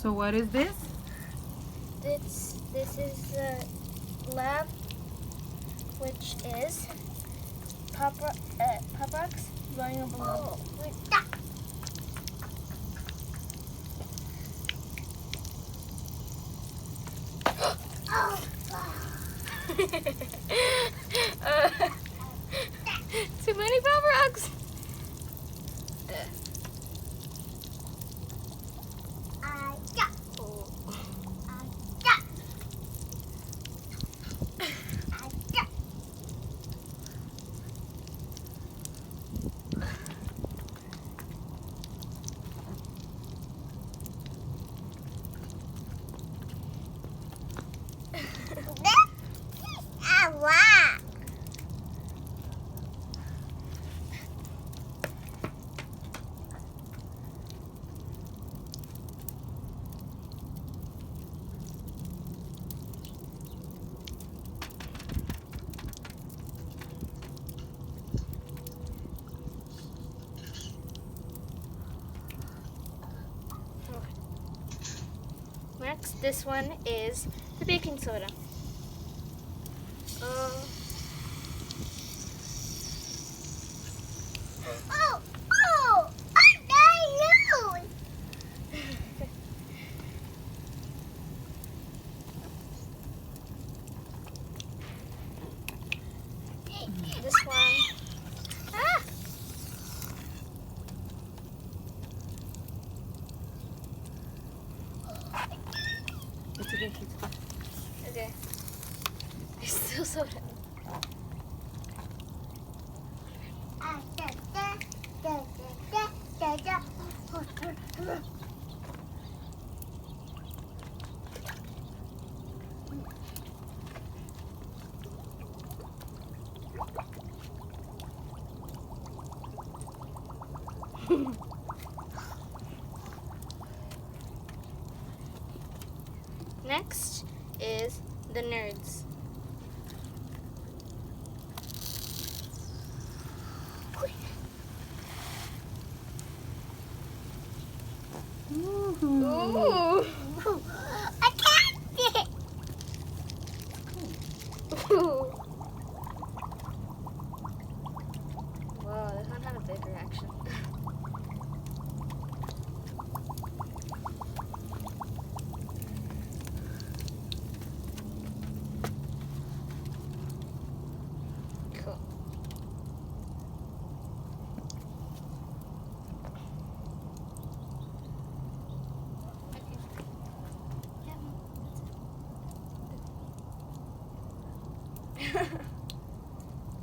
So what is this? This is the lab, which is Pop Rocks blowing a balloon. Too many Pop Rocks. Next, this one is the baking soda. Oh, I know. This one. Ah! It's okay. Okay. There's still soda. Next is the Nerds. Ooh. I tapped it. Ooh. Whoa, this one had a big reaction. Cool. Okay. Yeah.